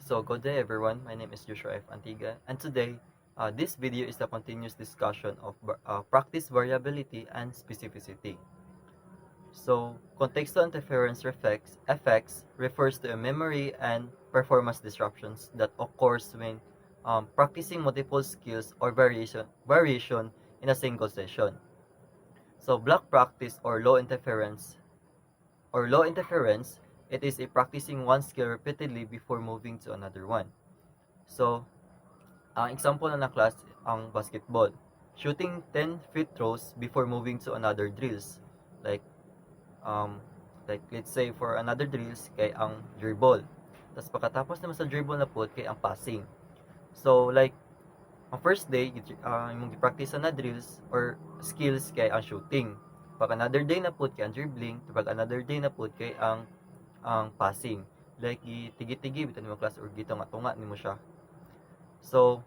So good day everyone, my name is Joshua F. Antiga, and today this video is the continuous discussion of practice variability and specificity. So contextual interference effects refers to a memory and performance disruptions that occurs when practicing multiple skills or variation in a single session. So block practice or low interference, it is a practicing one skill repeatedly before moving to another one. So ang example na class ang basketball. Shooting 10 free throws before moving to another drills. Like um let's say for another drills kay ang dribble. Tapos pagkatapos naman sa dribble na po kay ang passing. So like ang first day imong gi-practice na drills or skills kay ang shooting. Pag another day na po kay ang dribbling, pag another day na po kay ang passing. Like tigi-tigi bitan mo class or gitunga-tunga nimo siya. So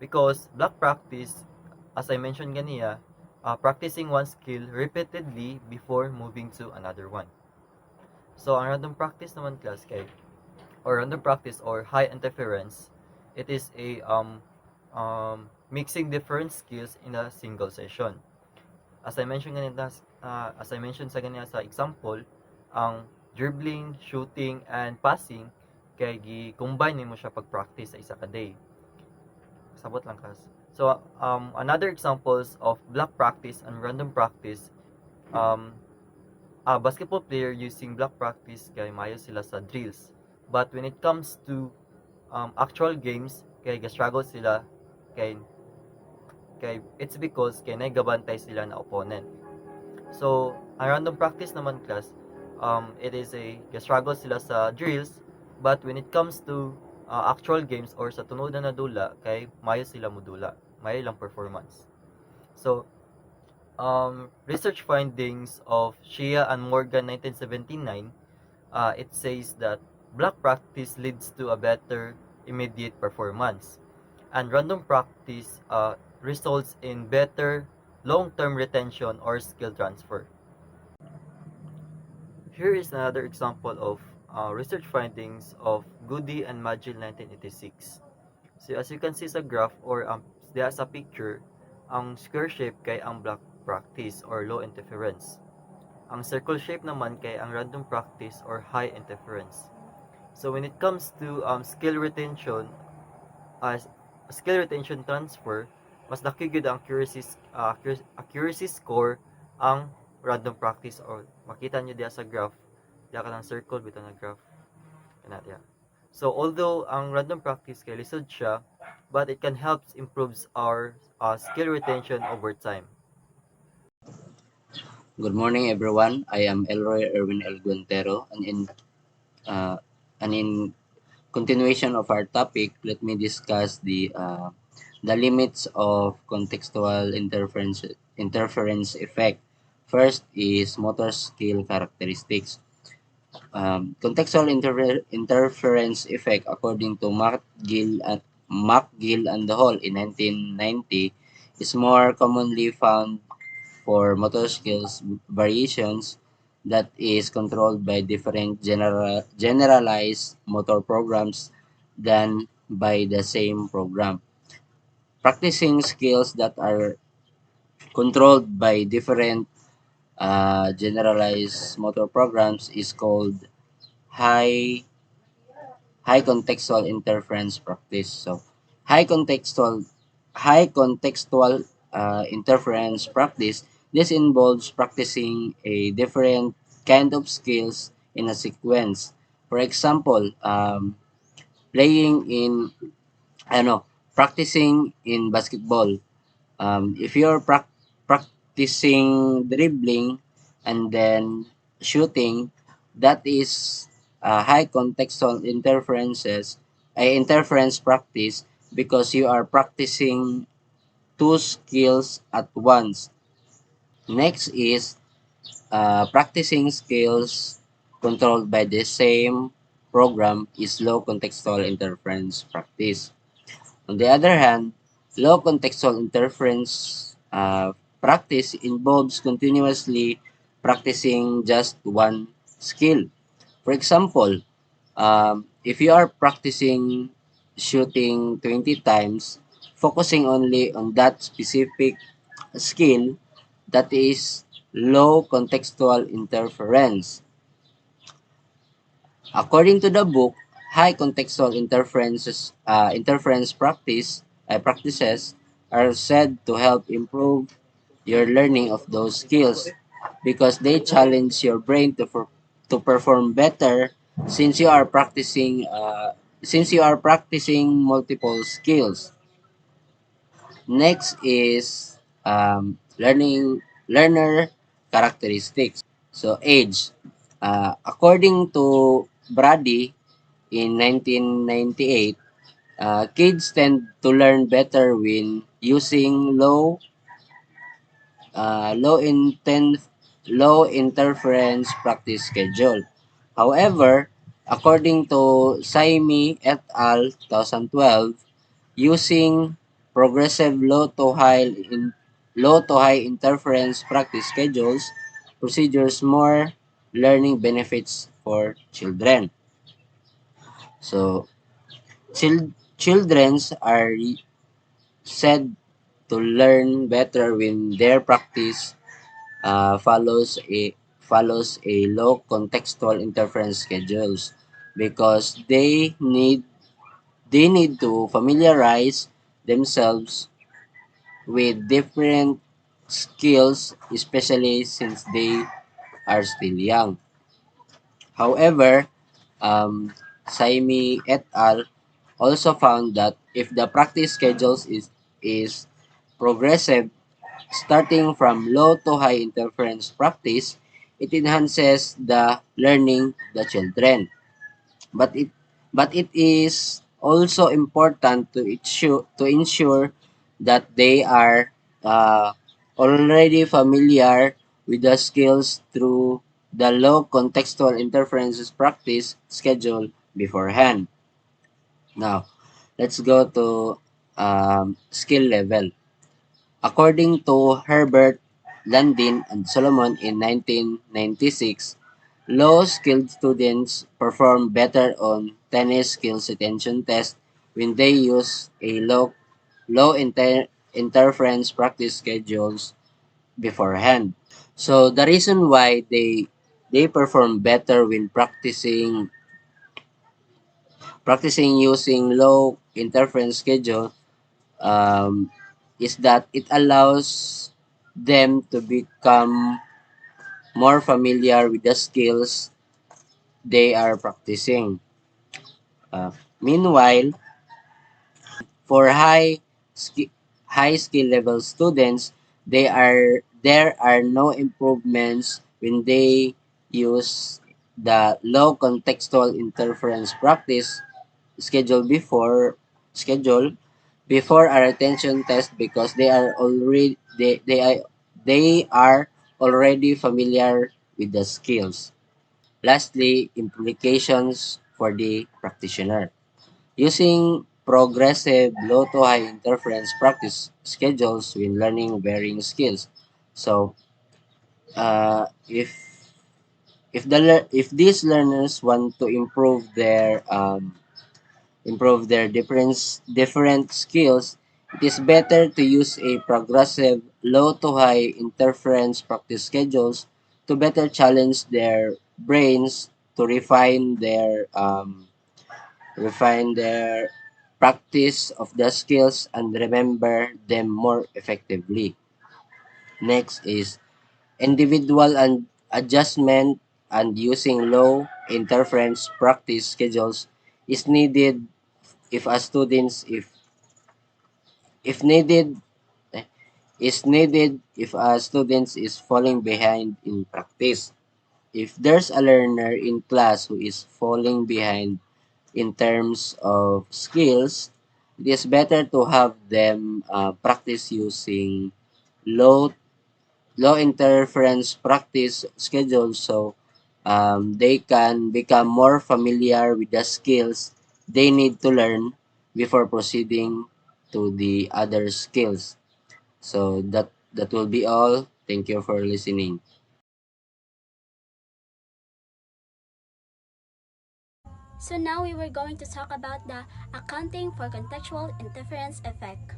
because block practice, as I mentioned ganiya, practicing one skill repeatedly before moving to another one. So ang random practice naman class or random practice or high interference, it is a mixing different skills in a single session. As I mentioned sa ganina sa example, ang dribbling, shooting, and passing kay gi-combine nimo siya pag-practice sa isa ka day. Sabot lang kas. So another examples of block practice and random practice, a basketball player using block practice kay mayo sila sa drills. But when it comes to actual games, kay ga-struggle sila kay it's because kay naigabantay sila na opponent. So ang random practice naman class, it is a ga-struggle sila sa drills, but when it comes to actual games or sa tunod na dula kay mayo sila modula, mayo lang performance. So research findings of Shea and Morgan 1979, it says that block practice leads to a better immediate performance, and random practice results in better long-term retention or skill transfer. Here is another example of research findings of Goody and Magil 1986. So as you can see sa graph or diya sa picture, ang square shape kay ang block practice or low interference. Ang circle shape naman kay ang random practice or high interference. So when it comes to skill retention transfer, mas laki gyud ang accuracy score ang random practice or makita nyo diya sa graph, diya ka lang circle bitaw na graph kana diya. So although ang random practice kay lisod siya, but it can help improves our skill retention over time. Good morning, everyone. I am Elroy Erwin El Guentero, uh, and in continuation of our topic, let me discuss the limits of contextual interference effect. First is motor skill characteristics. Contextual interference effect, according to McGill and Hall in 1990, is more commonly found for motor skills variations that is controlled by different generalized motor programs than by the same program. Practicing skills that are controlled by different generalized motor programs is called high high contextual interference practice. So high contextual interference practice, this involves practicing a different kind of skills in a sequence. For example, playing in practicing in basketball. If you're practicing dribbling and then shooting, that is high contextual interference practice, because you are practicing two skills at once. Next is practicing skills controlled by the same program is low contextual interference practice. On the other hand, low contextual interference practice involves continuously practicing just one skill. For example, If you are practicing shooting 20 times, focusing only on that specific skill, that is low contextual interference. According to the book, high contextual interference practices are said to help improve your learning of those skills because they challenge your brain to perform better since you are practicing multiple skills. Next is learner characteristics. So age. According to Brady in 1998, kids tend to learn better when using uh, low inten low interference practice schedule. However, according to Saimi et al. 2012, using progressive low to high interference practice schedules procedures more learning benefits for children. So, childrens are said to learn better when their practice follows a low contextual interference schedules because they need to familiarize themselves with different skills, especially since they are still young. However, Saimi et al. Also found that if the practice is progressive, starting from low to high interference practice, it enhances the learning of the children. But it is also important to ensure that they are uh, already familiar with the skills through the low contextual interferences practice schedule beforehand. Now, let's go to skill level. According to Herbert Landin and Solomon in 1996, low-skilled students perform better on tennis skills retention test when they use a low interference practice schedules beforehand. So the reason why they perform better when practicing using low interference schedule um, is that it allows them to become more familiar with the skills they are practicing. Uh, Meanwhile, for high skill level students, there are no improvements when they use the low contextual interference practice schedule schedule before a retention test because they are already familiar with the skills. Lastly, implications for the practitioner. Using progressive low to high interference practice schedules when learning varying skills. So, if these learners want to improve their different skills, it is better to use a progressive low to high interference practice schedules to better challenge their brains to refine their practice of the skills and remember them more effectively. Next is individual and adjustment and using low interference practice schedules is needed if a students if needed eh, is needed if a student is falling behind in practice. If there's a learner in class who is falling behind in terms of skills, it is better to have them practice using low low interference practice schedules so they can become more familiar with the skills they need to learn before proceeding to the other skills. So that will be all. Thank you for listening. So now we were going to talk about the accounting for contextual interference effect.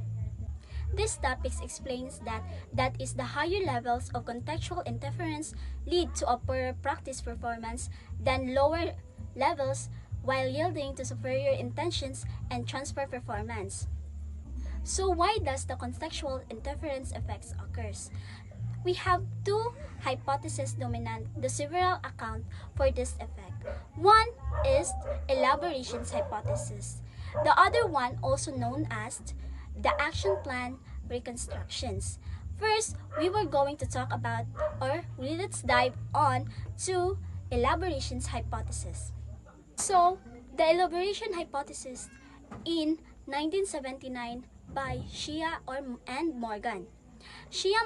This topic explains that is the higher levels of contextual interference lead to a poorer practice performance than lower levels while yielding to superior intentions and transfer performance. So why does the contextual interference effects occurs? We have two hypotheses dominant the several account for this effect. One is elaborations hypothesis. The other one, also known as the action plan reconstructions. First, we were going to talk about, or let's dive on to elaborations hypothesis. So, the elaboration hypothesis in 1979 by and Morgan.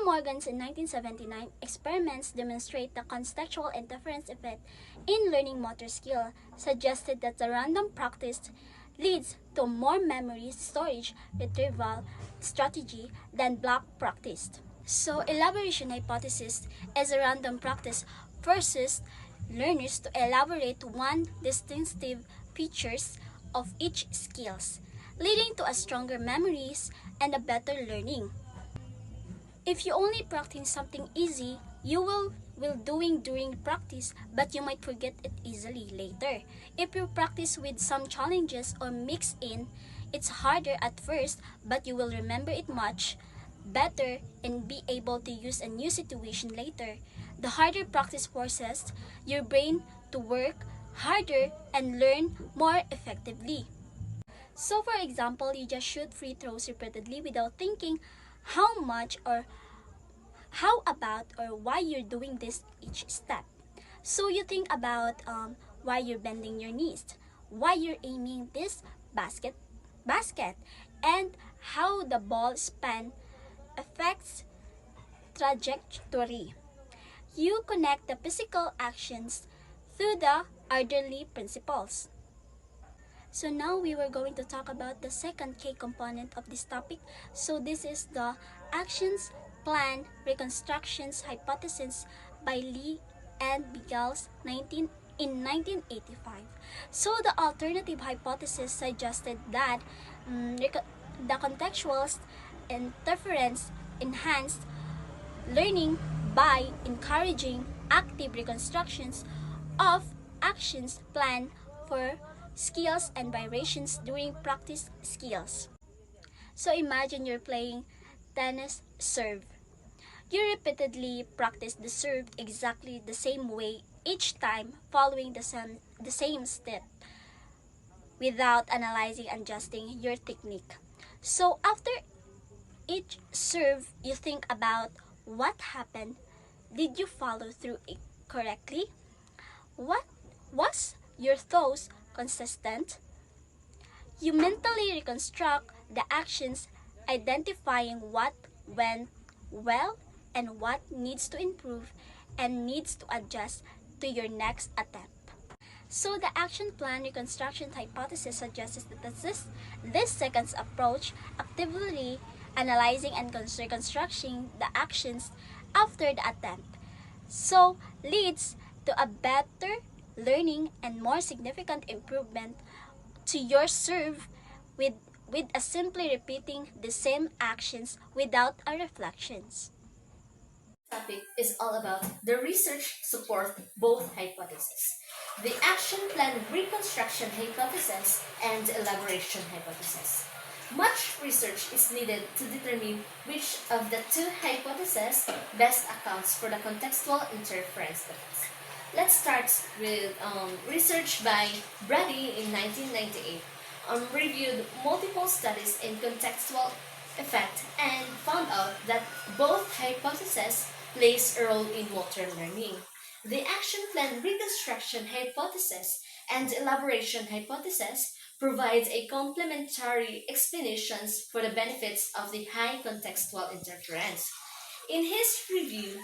Morgan's in 1979 experiments demonstrate the contextual interference effect in learning motor skill suggested that the random practice leads to more memory storage retrieval strategy than block practice. So elaboration hypothesis is a random practice forces learners to elaborate one distinctive features of each skills, leading to a stronger memories and a better learning. If you only practice something easy, you will doing during practice, but you might forget it easily later. If you practice with some challenges or mix in, it's harder at first, but you will remember it much better and be able to use a new situation later. The harder practice forces your brain to work harder and learn more effectively. So for example, you just shoot free throws repeatedly without thinking how much or how about or why you're doing this each step. So you think about why you're bending your knees, why you're aiming this basket, and how the ball span affects trajectory. You connect the physical actions through the orderly principles. So now we were going to talk about the second key component of this topic. So this is the actions plan reconstructions hypothesis by Lee and Biggles 1985. So the alternative hypothesis suggested that the contextual interference enhanced learning by encouraging active reconstructions of actions planned for skills and variations during practice skills. So imagine you're playing tennis serve. You repeatedly practice the serve exactly the same way each time following the same step without analyzing and adjusting your technique. So after each serve, you think about what happened. Did you follow through it correctly? What was your thoughts consistent? You mentally reconstruct the actions, identifying what went well and what needs to improve and needs to adjust to your next attempt. So the action plan reconstruction hypothesis suggests that this second approach, actively analyzing and reconstructing the actions after the attempt, so leads to a better learning and more significant improvement to your serve with a simply repeating the same actions without a reflections. Topic is all about the research support both hypotheses, the action plan reconstruction hypothesis and elaboration hypothesis. Much research is needed to determine which of the two hypotheses best accounts for the contextual interference effects. Let's start with research by Brady in 1998 reviewed multiple studies in contextual effect and found out that both hypotheses plays a role in motor learning. The action plan reconstruction hypothesis and elaboration hypothesis provides a complementary explanations for the benefits of the high contextual interference. In his review,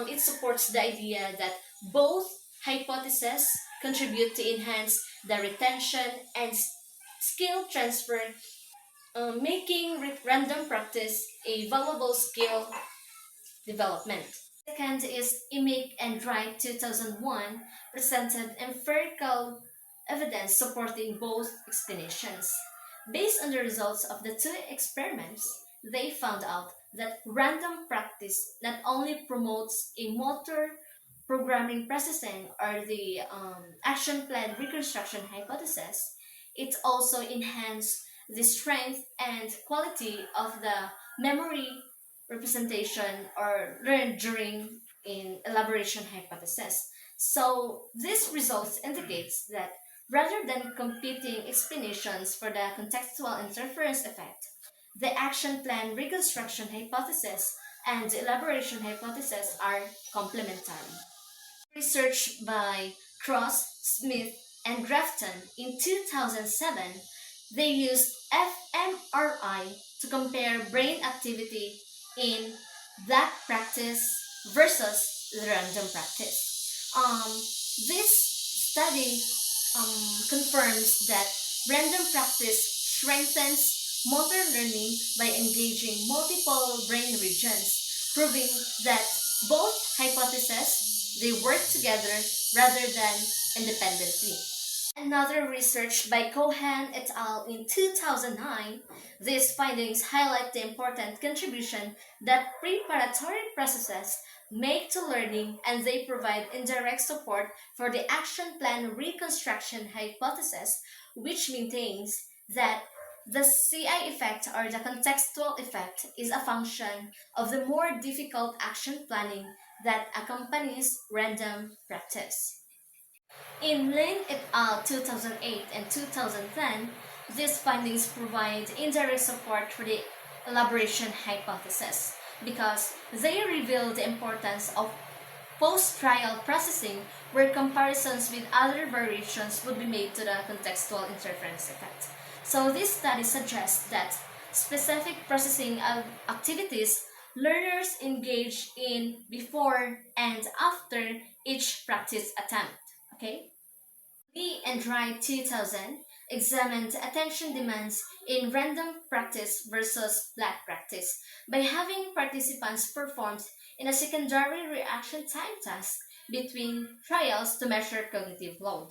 it supports the idea that both hypotheses contribute to enhance the retention and skill transfer, making random practice a valuable skill development. Second is Imick and Wright 2001 presented empirical evidence supporting both explanations. Based on the results of the two experiments, they found out that random practice not only promotes a motor programming processing or the action plan reconstruction hypothesis, it also enhanced the strength and quality of the memory representation or learned during in elaboration hypothesis. So this results indicates that rather than competing explanations for the contextual interference effect, the action plan reconstruction hypothesis and the elaboration hypothesis are complementary. Research by Cross, Smith, and Grafton in 2007, they used fMRI to compare brain activity in that practice versus the random practice. This study confirms that random practice strengthens motor learning by engaging multiple brain regions, proving that both hypotheses they work together rather than independently. Another research by Cohen et al. In 2009, these findings highlight the important contribution that preparatory processes make to learning, and they provide indirect support for the action plan reconstruction hypothesis, which maintains that the CI effect or the contextual effect is a function of the more difficult action planning that accompanies random practice. In Lin et al. 2008 and 2010, these findings provide indirect support for the elaboration hypothesis because they reveal the importance of post-trial processing where comparisons with other variations would be made to the contextual interference effect. So this study suggests that specific processing activities learners engage in before and after each practice attempt. Okay? Lee and Wright 2000 examined attention demands in random practice versus black practice by having participants perform in a secondary reaction time task between trials to measure cognitive load.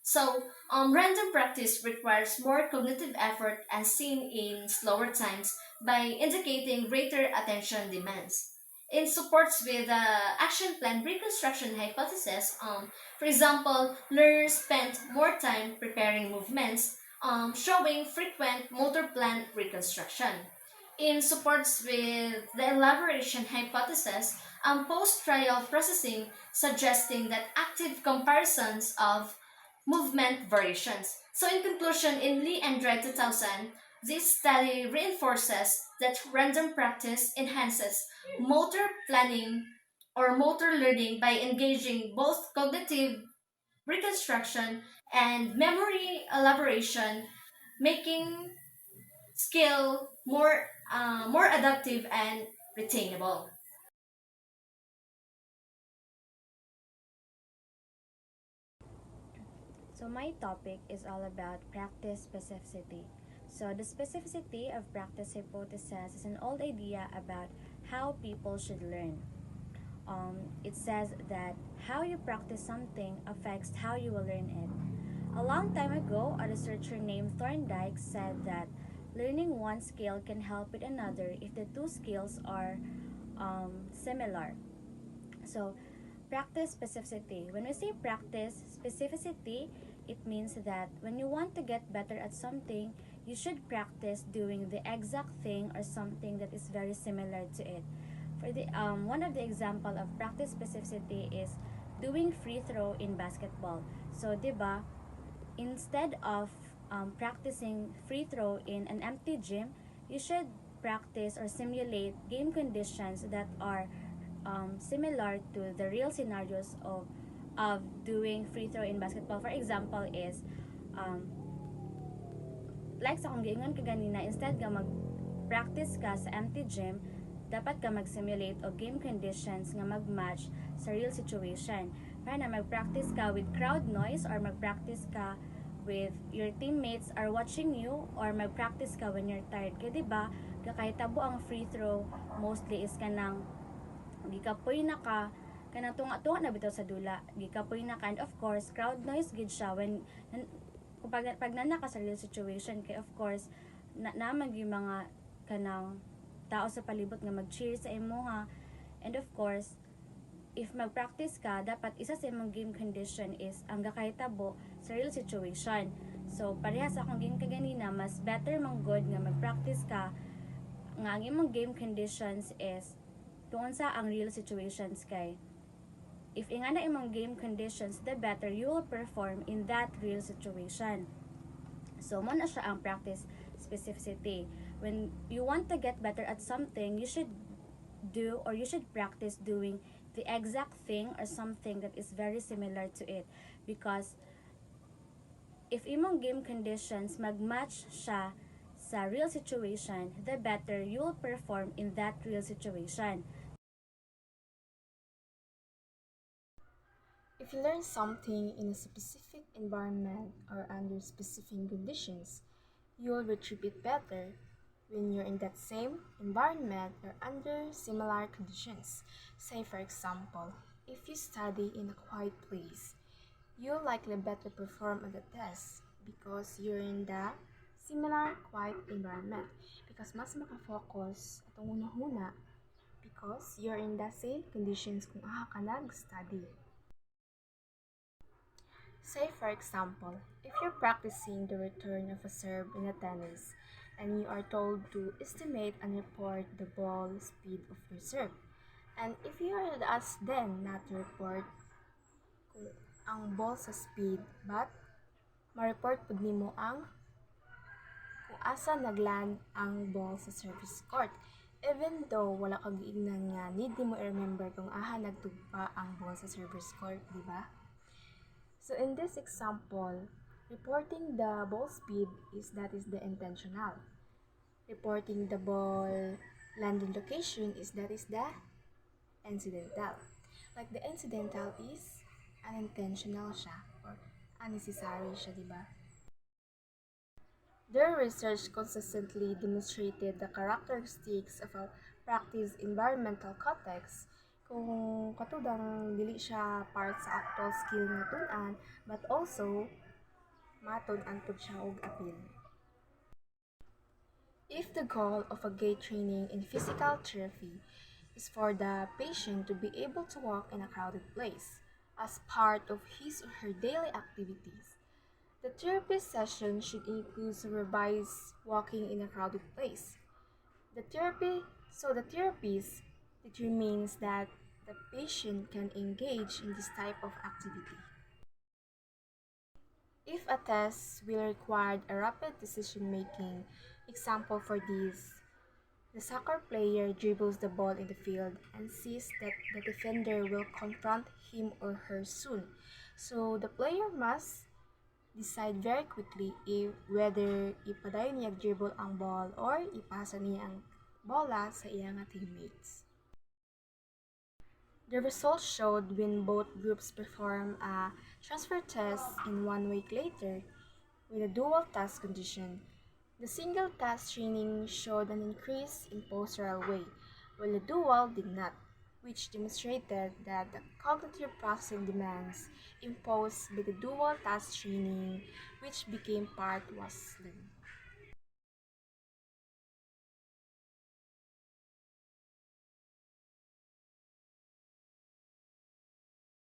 So, random practice requires more cognitive effort as seen in slower times by indicating greater attention demands. In supports with the action plan reconstruction hypothesis, for example, learners spent more time preparing movements, showing frequent motor plan reconstruction. In supports with the elaboration hypothesis, post-trial processing suggesting that active comparisons of movement variations. So in conclusion, in Lee and Dredd 2000, this study reinforces that random practice enhances motor planning or motor learning by engaging both cognitive reconstruction and memory elaboration, making skill more adaptive and retainable. So my topic is all about practice specificity. So the specificity of practice hypothesis is an old idea about how people should learn. It says that how you practice something affects how you will learn it. A long time ago, a researcher named Thorndike said that learning one skill can help with another if the two skills are similar. So, practice specificity. When we say practice specificity, it means that when you want to get better at something, you should practice doing the exact thing or something that is very similar to it. For the one of the example of practice specificity is doing free throw in basketball. So, 'di ba, instead of practicing free throw in an empty gym, you should practice or simulate game conditions that are similar to the real scenarios of doing free throw in basketball. For example is um, like sa kung giingon ka ganina, instead ka mag-practice ka sa empty gym, dapat ka mag-simulate o game conditions nga mag-match sa real situation. Para na mag-practice ka with crowd noise or mag-practice ka with your teammates are watching you or mag-practice ka when you're tired. Kaya diba, kahit tabo ang free throw, mostly is kanang gikapoy na ka kanang tunga-tunga na bitaw sa dula, gikapoy na ka, and of course crowd noise gid siya when pag nana ka sa real situation kay of course naman yung mga kanang tao sa palibot nga mag-cheer sa imo ha. And of course, if mag-practice ka, dapat isa sa imong game condition is ang gakahitabo sa real situation. So, parehas akong game kaganina, mas better mang good nga mag-practice ka nga ang imong game conditions is tuon sa ang real situations kay if ingana imong game conditions, the better you will perform in that real situation. So, mo na siya ang practice specificity. When you want to get better at something, you should do or you should practice doing the exact thing or something that is very similar to it. Because if imong game conditions mag-match siya sa real situation, the better you will perform in that real situation. If you learn something in a specific environment or under specific conditions, you will retrieve it better when you're in that same environment or under similar conditions. Say, for example, if you study in a quiet place, you'll likely better perform on the test because you're in the similar quiet environment. Because mas makafocus atong una-una because you're in the same conditions kung aha ka nag-study. Say, for example, if you're practicing the return of a serve in a tennis and you are told to estimate and report the ball speed of your serve. And if you are asked then not to report kung ang ball sa speed but ma-report pud nimo ang kung asa nagland ang ball sa service court. Even though wala kag giingnan nga need mo i-remember kung aha nagtugpa ang ball sa service court, di ba? So in this example, reporting the ball speed is the intentional. Reporting the ball landing location is the incidental. Like the incidental is unintentional siya or unnecessary siya, di ba? Their research consistently demonstrated the characteristics of a practice environmental context kung katudang dili siya part sa actual skill nga tun-an but also matun-an pud siya og apil. If the goal of a gait training in physical therapy is for the patient to be able to walk in a crowded place as part of his or her daily activities, the therapy session should include supervised walking in a crowded place. The therapist determines that the patient can engage in this type of activity. If a test will require a rapid decision making, example for this, the soccer player dribbles the ball in the field and sees that the defender will confront him or her soon. So the player must decide very quickly if whether ipadayon niya dribble ang ball or ipasa niya ang bola sa iyang teammates. The results showed when both groups performed a transfer test in 1 week later with a dual task condition. The single task training showed an increase in postural weight, while the dual did not, which demonstrated that the cognitive processing demands imposed by the dual task training, which became part, was learned.